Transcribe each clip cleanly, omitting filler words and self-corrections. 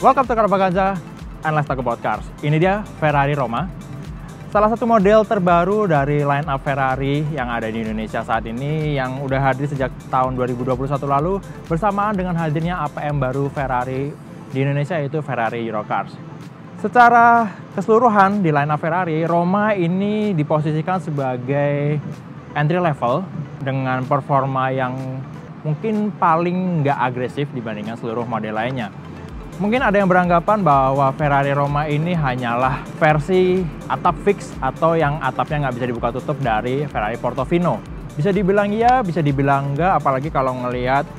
Welcome to Caravaggio and let's talk about cars. Ini dia Ferrari Roma, salah satu model terbaru dari line up Ferrari yang ada di Indonesia saat ini, yang udah hadir sejak tahun 2021 lalu bersamaan dengan hadirnya APM baru Ferrari di Indonesia, yaitu Ferrari Eurocars. Secara keseluruhan di line up Ferrari, Roma ini diposisikan sebagai entry level dengan performa yang mungkin paling nggak agresif dibandingkan seluruh model lainnya. Mungkin ada yang beranggapan bahwa Ferrari Roma ini hanyalah versi atap fix atau yang atapnya nggak bisa dibuka tutup dari Ferrari Portofino. Bisa dibilang iya, bisa dibilang enggak, apalagi kalau ngelihat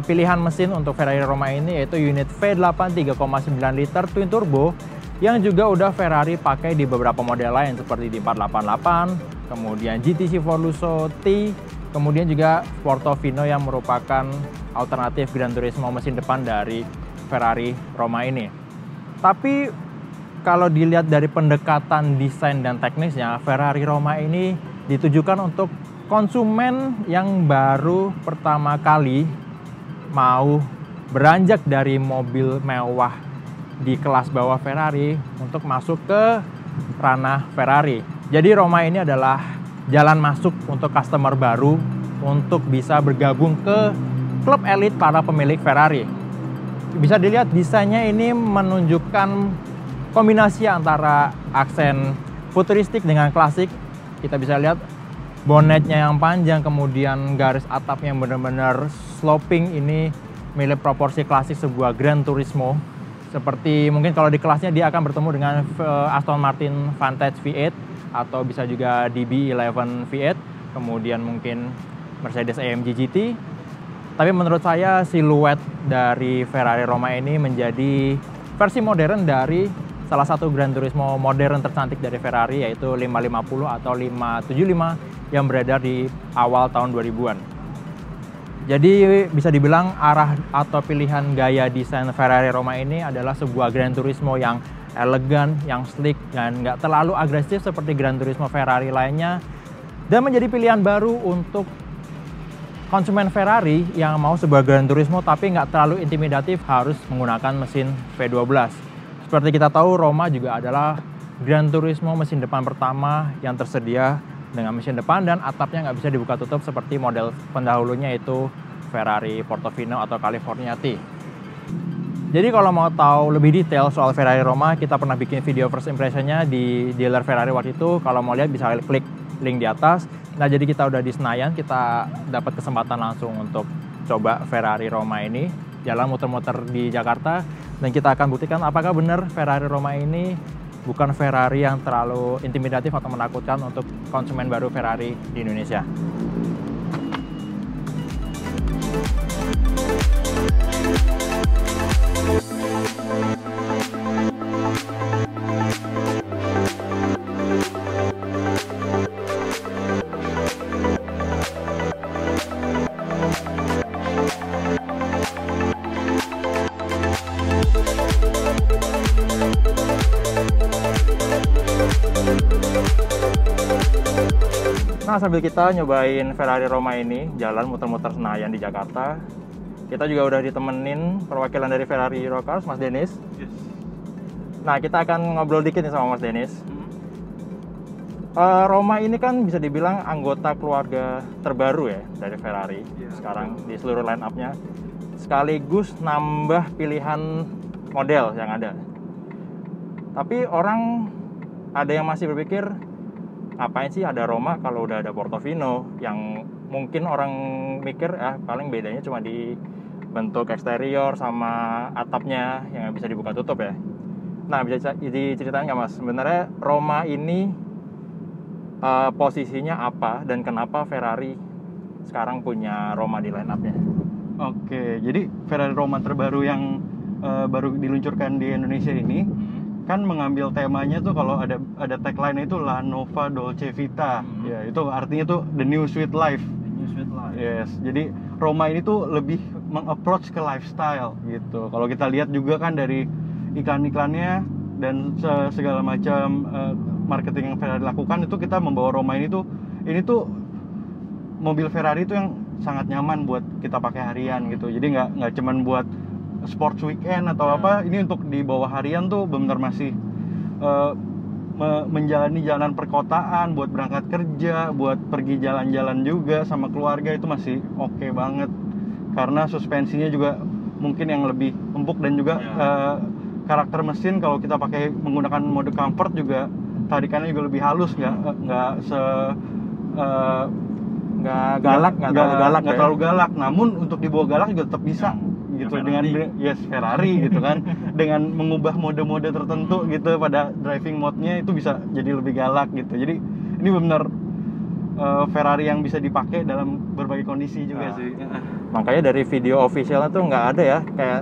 pilihan mesin untuk Ferrari Roma ini, yaitu unit V8 3,9 liter twin turbo yang juga udah Ferrari pakai di beberapa model lain seperti di 488, kemudian GTC Lusso T, kemudian juga Portofino yang merupakan alternatif Gran Turismo mesin depan dari Ferrari Roma ini. Tapi kalau dilihat dari pendekatan desain dan teknisnya, Ferrari Roma ini ditujukan untuk konsumen yang baru pertama kali mau beranjak dari mobil mewah di kelas bawah Ferrari untuk masuk ke ranah Ferrari. Jadi Roma ini adalah jalan masuk untuk customer baru untuk bisa bergabung ke klub elit para pemilik Ferrari. Bisa dilihat desainnya ini menunjukkan kombinasi antara aksen futuristik dengan klasik. Kita bisa lihat bonetnya yang panjang, kemudian garis atap yang benar-benar sloping, ini milik proporsi klasik sebuah Gran Turismo. Seperti mungkin kalau di kelasnya dia akan bertemu dengan Aston Martin Vantage V8 atau bisa juga DB11 V8, kemudian mungkin Mercedes AMG GT. Tapi menurut saya siluet dari Ferrari Roma ini menjadi versi modern dari salah satu Gran Turismo modern tercantik dari Ferrari, yaitu 550 atau 575 yang beredar di awal tahun 2000-an. Jadi bisa dibilang arah atau pilihan gaya desain Ferrari Roma ini adalah sebuah Gran Turismo yang elegan, yang sleek, dan nggak terlalu agresif seperti Gran Turismo Ferrari lainnya, dan menjadi pilihan baru untuk konsumen Ferrari yang mau sebuah Gran Turismo tapi nggak terlalu intimidatif harus menggunakan mesin V12. Seperti kita tahu, Roma juga adalah Gran Turismo mesin depan pertama yang tersedia dengan mesin depan dan atapnya nggak bisa dibuka tutup seperti model pendahulunya, yaitu Ferrari Portofino atau California T. Jadi kalau mau tahu lebih detail soal Ferrari Roma, kita pernah bikin video first impression-nya di dealer Ferrari waktu itu. Kalau mau lihat bisa klik link di atas. Nah, jadi kita udah di Senayan, kita dapat kesempatan langsung untuk coba Ferrari Roma ini, jalan muter-muter di Jakarta, dan kita akan buktikan apakah benar Ferrari Roma ini bukan Ferrari yang terlalu intimidatif atau menakutkan untuk konsumen baru Ferrari di Indonesia. Nah, sambil kita nyobain Ferrari Roma ini, jalan muter-muter Senayan di Jakarta, kita juga udah ditemenin perwakilan dari Ferrari Eurocars, Mas Denis. Yes. Nah, kita akan ngobrol dikit nih sama Mas Denis. Roma ini kan bisa dibilang anggota keluarga terbaru ya dari Ferrari sekarang di seluruh line up-nya. Sekaligus nambah pilihan model yang ada. Tapi orang ada yang masih berpikir, ngapain sih ada Roma kalau udah ada Portofino, yang mungkin orang mikir paling bedanya cuma di bentuk eksterior sama atapnya yang bisa dibuka tutup ya. Nah, bisa diceritain nggak Mas, sebenarnya Roma ini posisinya apa dan kenapa Ferrari sekarang punya Roma di line up-nya? Oke, jadi Ferrari Roma terbaru yang baru diluncurkan di Indonesia ini kan mengambil temanya tuh, kalau ada tagline itu La Nova Dolce Vita. Ya, itu artinya tuh The New Sweet Life. New Sweet Life. Yes. Jadi Roma ini tuh lebih meng-approach ke lifestyle gitu. Kalau kita lihat juga kan dari iklan-iklannya dan segala macam marketing yang Ferrari lakukan, itu kita membawa Roma ini tuh mobil Ferrari itu yang sangat nyaman buat kita pakai harian gitu. Jadi nggak cuman buat sports weekend atau apa, ini untuk di bawah harian tuh benar masih menjalani jalanan perkotaan, buat berangkat kerja, buat pergi jalan-jalan juga sama keluarga, itu masih oke banget. Karena suspensinya juga mungkin yang lebih empuk, dan juga karakter mesin kalau kita pakai menggunakan mode comfort juga tarikannya juga lebih halus, nggak terlalu galak. Namun untuk dibawa galak juga tetap bisa gitu, dengan Ferrari gitu kan, dengan mengubah mode-mode tertentu gitu pada driving mode-nya, itu bisa jadi lebih galak gitu. Jadi ini benar Ferrari yang bisa dipakai dalam berbagai kondisi juga sih. Makanya dari video officialnya tuh nggak ada ya kayak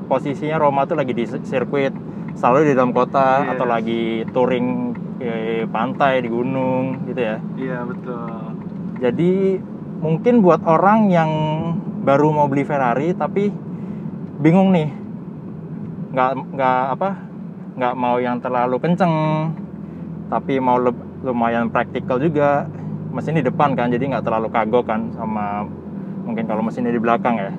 posisinya Roma tuh lagi di sirkuit, selalu di dalam kota atau lagi touring di pantai, di gunung gitu ya. Iya, betul. Jadi mungkin buat orang yang baru mau beli Ferrari tapi bingung nih, nggak mau yang terlalu kenceng tapi mau lumayan praktikal juga, mesin di depan kan, jadi nggak terlalu kagok kan sama mungkin kalau mesinnya di belakang ya.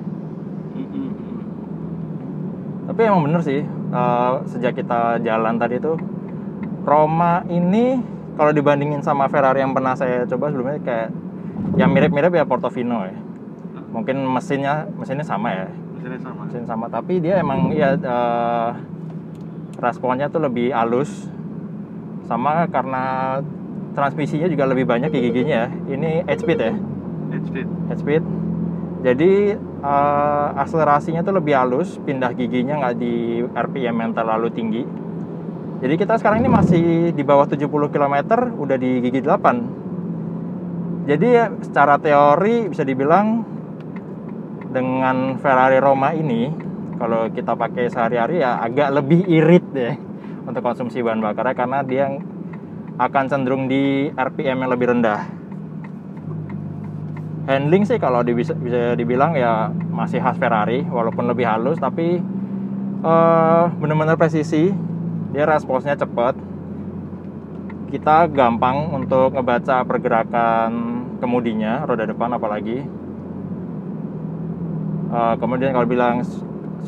Tapi emang bener sih, sejak kita jalan tadi tuh, Roma ini kalau dibandingin sama Ferrari yang pernah saya coba sebelumnya, kayak yang mirip-mirip ya Portofino ya. Mungkin mesinnya sama ya. Mesin sama, tapi dia emang ya responnya tuh lebih halus. Sama karena transmisinya juga lebih banyak giginya ya. Ini 8-speed ya. 8-speed. Jadi akselerasinya tuh lebih halus, pindah giginya nggak di RPM yang terlalu tinggi. Jadi kita sekarang ini masih di bawah 70 km, udah di gigi 8. Jadi ya, secara teori bisa dibilang dengan Ferrari Roma ini, kalau kita pakai sehari-hari ya agak lebih irit deh untuk konsumsi bahan bakarnya, karena dia akan cenderung di RPM yang lebih rendah. Handling sih kalau bisa dibilang ya masih khas Ferrari, walaupun lebih halus, tapi benar-benar presisi. Dia responsnya cepat. Kita gampang untuk ngebaca pergerakan kemudinya, roda depan apalagi. Kemudian kalau bilang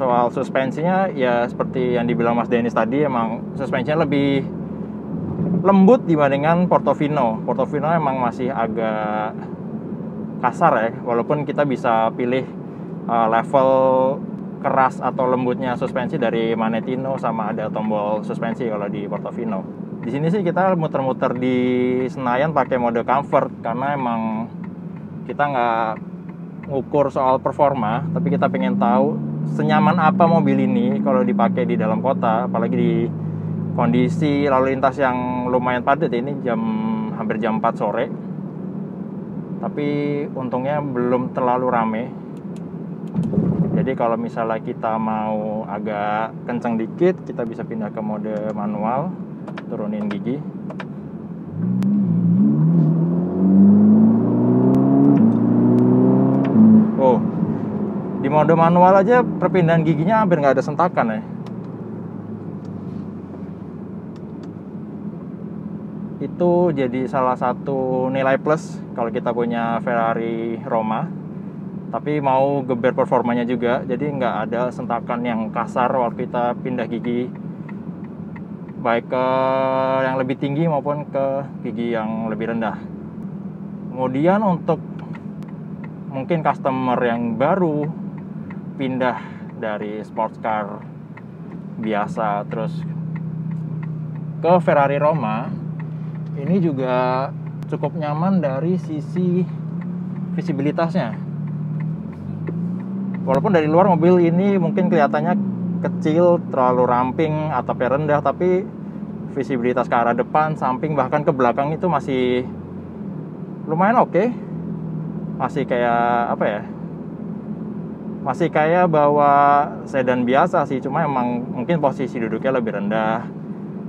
soal suspensinya, ya seperti yang dibilang Mas Dennis tadi, emang suspensinya lebih lembut dibandingkan Portofino. Portofino emang masih agak kasar ya, walaupun kita bisa pilih level keras atau lembutnya suspensi dari Manettino, sama ada tombol suspensi kalau di Portofino. Di sini sih kita muter-muter di Senayan pakai mode comfort, karena emang kita nggak ngukur soal performa, tapi kita pengen tahu senyaman apa mobil ini kalau dipakai di dalam kota, apalagi di kondisi lalu lintas yang lumayan padat. Ini hampir jam 4 sore, tapi untungnya belum terlalu rame. Jadi kalau misalnya kita mau agak kenceng dikit, kita bisa pindah ke mode manual, turunin gigi. Oh, di mode manual aja perpindahan giginya hampir nggak ada sentakan ya. Itu jadi salah satu nilai plus kalau kita punya Ferrari Roma, tapi mau geber performanya juga, jadi nggak ada sentakan yang kasar waktu kita pindah gigi, baik ke yang lebih tinggi maupun ke gigi yang lebih rendah. Kemudian untuk mungkin customer yang baru pindah dari sports car biasa terus ke Ferrari Roma, ini juga cukup nyaman dari sisi visibilitasnya. Walaupun dari luar mobil ini mungkin kelihatannya kecil, terlalu ramping, atapnya rendah, tapi visibilitas ke arah depan, samping, bahkan ke belakang itu masih lumayan oke. Masih kayak apa ya? Masih kayak bawa sedan biasa sih, cuma emang mungkin posisi duduknya lebih rendah,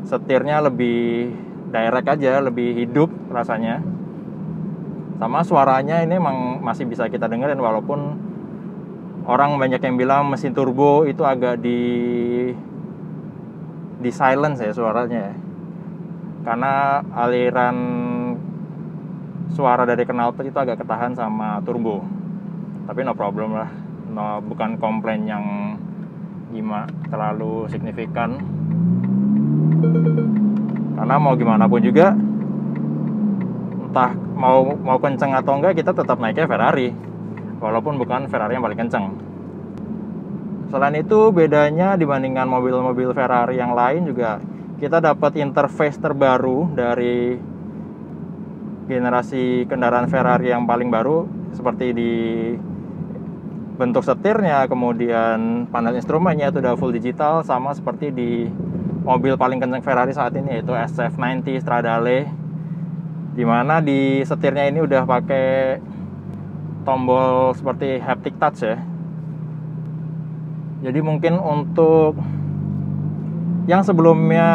setirnya lebih direct aja, lebih hidup rasanya. Sama suaranya ini emang masih bisa kita dengerin, walaupun orang banyak yang bilang mesin turbo itu agak di silence ya suaranya ya. Karena aliran suara dari knalpot itu agak ketahan sama turbo. Tapi no problem lah. No, bukan komplain yang gimana terlalu signifikan. Karena mau gimana pun juga, entah mau kenceng atau enggak, kita tetap naiknya Ferrari, walaupun bukan Ferrari yang paling kenceng. Selain itu, bedanya dibandingkan mobil-mobil Ferrari yang lain juga, kita dapat interface terbaru dari generasi kendaraan Ferrari yang paling baru, seperti di bentuk setirnya, kemudian panel instrumennya itu udah full digital, sama seperti di mobil paling kenceng Ferrari saat ini, yaitu SF90 Stradale, dimana di setirnya ini udah pakai tombol seperti haptic touch ya. Jadi mungkin untuk yang sebelumnya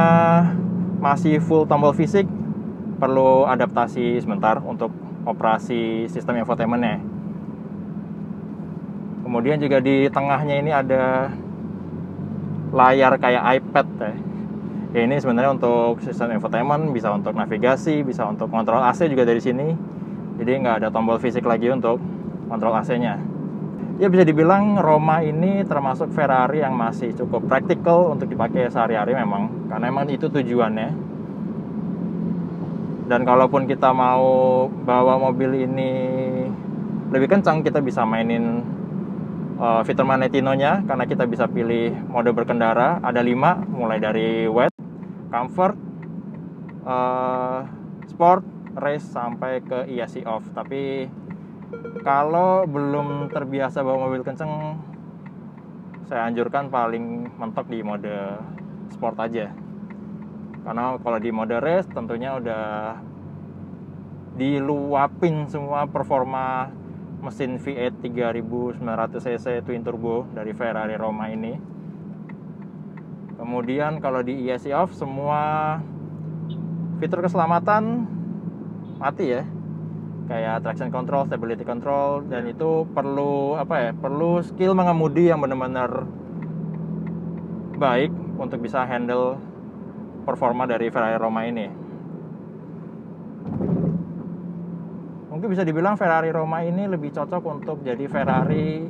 masih full tombol fisik, perlu adaptasi sebentar untuk operasi sistem infotainmentnya. Kemudian juga di tengahnya ini ada layar kayak iPad ya. Ini sebenarnya untuk sistem infotainment, bisa untuk navigasi, bisa untuk kontrol AC juga dari sini. Jadi nggak ada tombol fisik lagi untuk kontrol AC-nya. Ya bisa dibilang Roma ini termasuk Ferrari yang masih cukup praktikal untuk dipakai sehari-hari memang, karena memang itu tujuannya. Dan kalaupun kita mau bawa mobil ini lebih kencang, kita bisa mainin fitur Magnetino-nya, karena kita bisa pilih mode berkendara. Ada 5, mulai dari wet, comfort, sport, race, sampai ke ESC off. Tapi kalau belum terbiasa bawa mobil kenceng, saya anjurkan paling mentok di mode sport aja. Karena kalau di mode race tentunya udah diluapin semua performa mesin V8 3900cc twin turbo dari Ferrari Roma ini. Kemudian kalau di ESC off, semua fitur keselamatan mati ya, kayak traction control, stability control, dan itu perlu perlu skill mengemudi yang benar-benar baik untuk bisa handle performa dari Ferrari Roma ini. Mungkin bisa dibilang Ferrari Roma ini lebih cocok untuk jadi Ferrari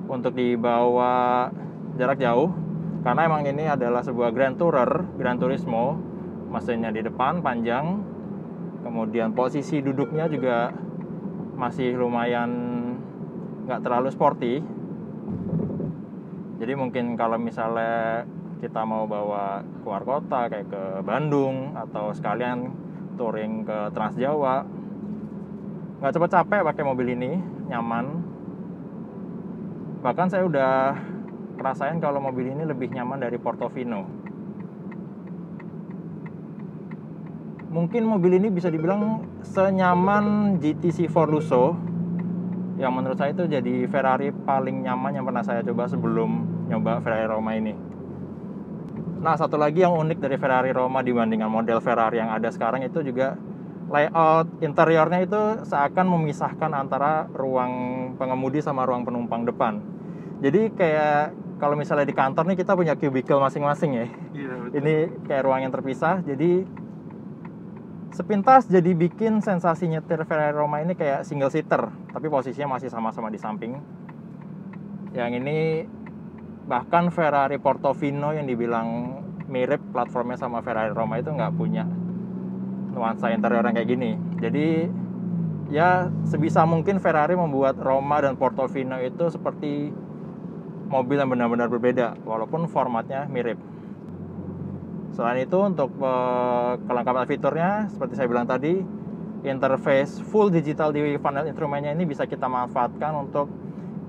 untuk dibawa jarak jauh, karena emang ini adalah sebuah Grand Tourer, Gran Turismo. Mesinnya di depan panjang, kemudian posisi duduknya juga masih lumayan nggak terlalu sporty. Jadi mungkin kalau misalnya kita mau bawa keluar kota kayak ke Bandung, atau sekalian touring ke Trans Jawa, nggak cepet capek pakai mobil ini, nyaman. Bahkan saya udah ngerasain kalau mobil ini lebih nyaman dari Portofino. Mungkin mobil ini bisa dibilang senyaman GTC4 Lusso, yang menurut saya itu jadi Ferrari paling nyaman yang pernah saya coba sebelum nyoba Ferrari Roma ini. Nah, satu lagi yang unik dari Ferrari Roma dibandingkan model Ferrari yang ada sekarang itu juga layout interiornya itu seakan memisahkan antara ruang pengemudi sama ruang penumpang depan. Jadi kayak kalau misalnya di kantor nih kita punya cubicle masing-masing ya. Iya, betul. Ini kayak ruang yang terpisah. Jadi sepintas jadi bikin sensasi nyetir Ferrari Roma ini kayak single seater, tapi posisinya masih sama-sama di samping. Yang ini bahkan Ferrari Portofino yang dibilang mirip platformnya sama Ferrari Roma itu nggak punya nuansa interior yang kayak gini. Jadi ya sebisa mungkin Ferrari membuat Roma dan Portofino itu seperti mobil yang benar-benar berbeda, walaupun formatnya mirip. Selain itu, untuk kelengkapan fiturnya, seperti saya bilang tadi, interface full digital di panel instrumennya ini bisa kita manfaatkan untuk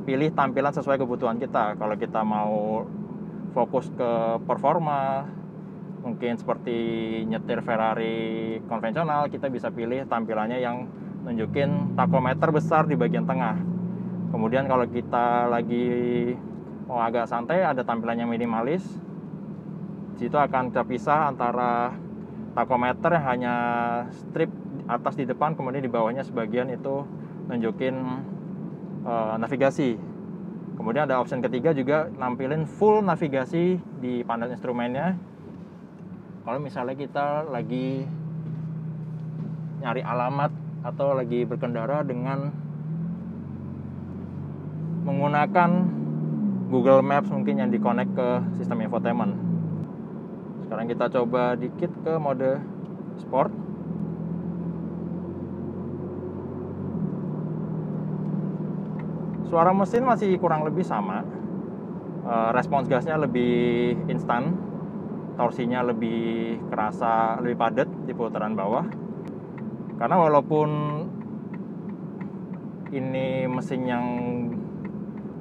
pilih tampilan sesuai kebutuhan kita. Kalau kita mau fokus ke performa, mungkin seperti nyetir Ferrari konvensional, kita bisa pilih tampilannya yang nunjukin tachometer besar di bagian tengah. Kemudian kalau kita lagi mau agak santai, ada tampilannya minimalis. Di situ akan terpisah antara tachometer yang hanya strip atas di depan, kemudian di bawahnya sebagian itu nunjukin navigasi. Kemudian ada option ketiga juga nampilin full navigasi di panel instrumennya. Kalau misalnya kita lagi nyari alamat atau lagi berkendara dengan menggunakan Google Maps mungkin yang dikonek ke sistem infotainment. Sekarang kita coba dikit ke mode sport. Suara mesin masih kurang lebih sama. Respons gasnya lebih instan, torsinya lebih kerasa, lebih padat di putaran bawah. Karena walaupun ini mesin yang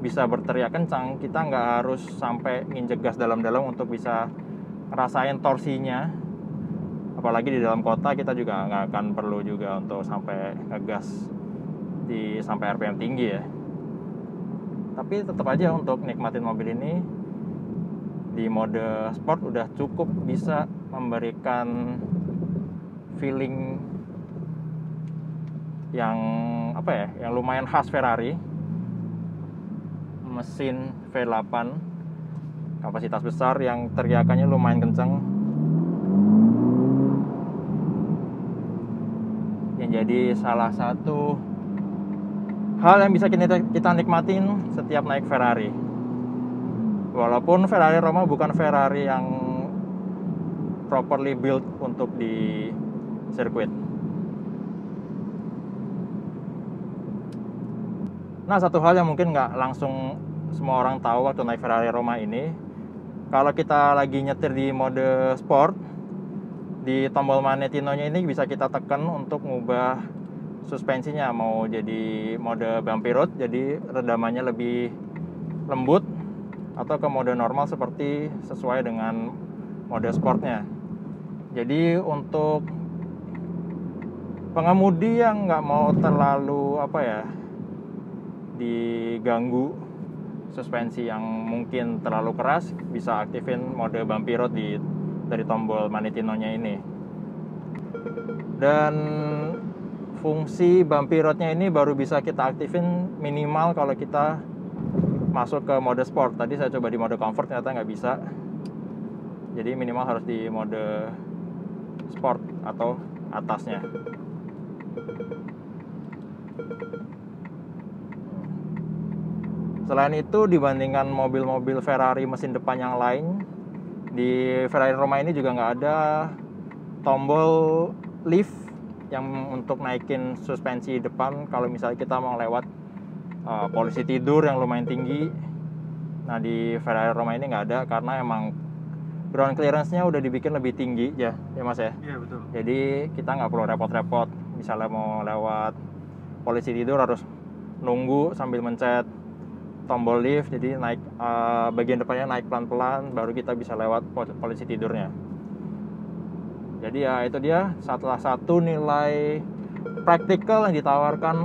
bisa berteriak kencang, kita nggak harus sampai nginjek gas dalam-dalam untuk bisa ngerasain torsinya. Apalagi di dalam kota kita juga nggak akan perlu juga untuk sampai ngegas sampai RPM tinggi ya. Tapi tetap aja untuk nikmatin mobil ini di mode sport udah cukup bisa memberikan feeling yang yang lumayan khas Ferrari. Mesin V8 kapasitas besar yang teriakannya lumayan kencang, yang jadi salah satu hal yang bisa kita nikmatin setiap naik Ferrari. Walaupun Ferrari Roma bukan Ferrari yang properly built untuk di sirkuit. Nah, satu hal yang mungkin nggak langsung semua orang tahu waktu naik Ferrari Roma ini, kalau kita lagi nyetir di mode sport, di tombol magnetino-nya ini bisa kita tekan untuk mengubah suspensinya, mau jadi mode bumpy road, jadi redamannya lebih lembut, atau ke mode normal seperti sesuai dengan mode sportnya. Jadi untuk pengemudi yang nggak mau terlalu diganggu suspensi yang mungkin terlalu keras, bisa aktifin mode bumpy road dari tombol magnetino-nya ini. Dan fungsi bumpy road-nya ini baru bisa kita aktifin minimal kalau kita masuk ke mode sport. Tadi saya coba di mode comfort, ternyata nggak bisa. Jadi minimal harus di mode sport atau atasnya. Selain itu, dibandingkan mobil-mobil Ferrari mesin depan yang lain, di Ferrari Roma ini juga nggak ada tombol lift yang untuk naikin suspensi depan kalau misalnya kita mau lewat polisi tidur yang lumayan tinggi. Nah, di Ferrari Roma ini nggak ada karena emang ground clearance-nya udah dibikin lebih tinggi ya Mas ya? Iya, betul. Jadi kita nggak perlu repot-repot. Misalnya mau lewat polisi tidur harus nunggu sambil mencet tombol lift, jadi naik bagian depannya naik pelan-pelan baru kita bisa lewat polisi tidurnya. Jadi ya itu dia salah satu nilai praktikal yang ditawarkan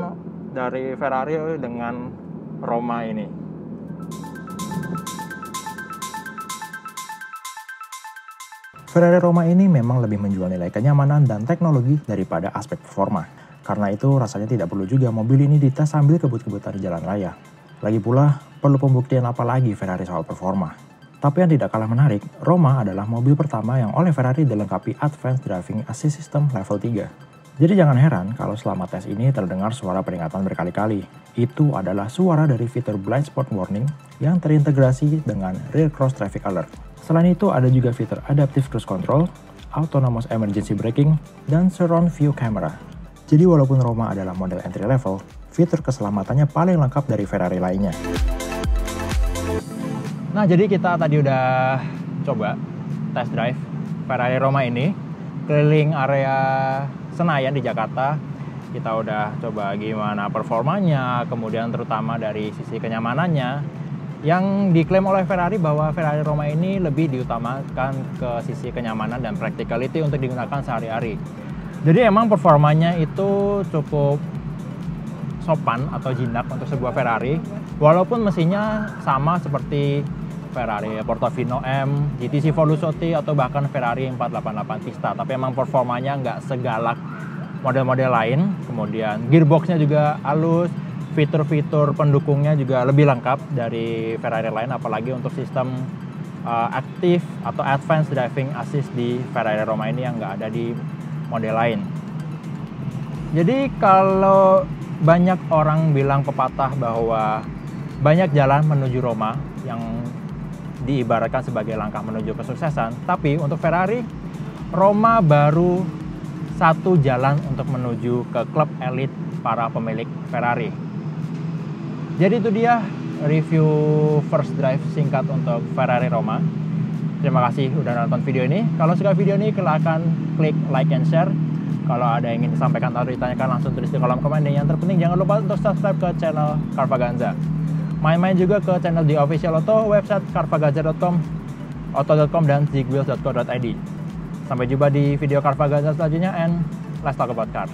dari Ferrari dengan Roma ini. Ferrari Roma ini memang lebih menjual nilai kenyamanan dan teknologi daripada aspek performa. Karena itu rasanya tidak perlu juga mobil ini dites sambil kebut-kebutan di jalan raya. Lagi pula, perlu pembuktian apa lagi Ferrari soal performa. Tapi yang tidak kalah menarik, Roma adalah mobil pertama yang oleh Ferrari dilengkapi Advanced Driving Assist System level 3. Jadi jangan heran kalau selama tes ini terdengar suara peringatan berkali-kali. Itu adalah suara dari fitur Blind Spot Warning yang terintegrasi dengan Rear Cross Traffic Alert. Selain itu ada juga fitur Adaptive Cruise Control, Autonomous Emergency Braking, dan Surround View Camera. Jadi walaupun Roma adalah model entry level, fitur keselamatannya paling lengkap dari Ferrari lainnya. Nah, jadi kita tadi udah coba test drive Ferrari Roma ini keliling area Senayan di Jakarta. Kita udah coba gimana performanya, kemudian terutama dari sisi kenyamanannya, yang diklaim oleh Ferrari bahwa Ferrari Roma ini lebih diutamakan ke sisi kenyamanan dan practicality untuk digunakan sehari-hari. Jadi emang performanya itu cukup sopan atau jinak untuk sebuah Ferrari, walaupun mesinnya sama seperti Ferrari Portofino M, GTC Volusotti, atau bahkan Ferrari 488 Pista, tapi emang performanya nggak segalak model-model lain. Kemudian gearboxnya juga halus, fitur-fitur pendukungnya juga lebih lengkap dari Ferrari lain, apalagi untuk sistem aktif atau Advanced Driving Assist di Ferrari Roma ini yang nggak ada di model lain. Jadi kalau banyak orang bilang pepatah bahwa Banyak jalan menuju Roma yang diibaratkan sebagai langkah menuju kesuksesan, tapi untuk Ferrari, Roma baru satu jalan untuk menuju ke klub elit para pemilik Ferrari. Jadi itu dia review first drive singkat untuk Ferrari Roma. Terima kasih udah nonton video ini. Kalau suka video ini, silahkan klik like and share. Kalau ada yang ingin disampaikan atau ditanyakan, langsung tulis di kolom komen. Dan yang terpenting, jangan lupa untuk subscribe ke channel Carvaganza. Main-main juga ke channel The Official Auto, website carvaganza.com, auto.com, dan zigwheels.co.id. Sampai jumpa di video Carvaganza selanjutnya, and let's talk about cars.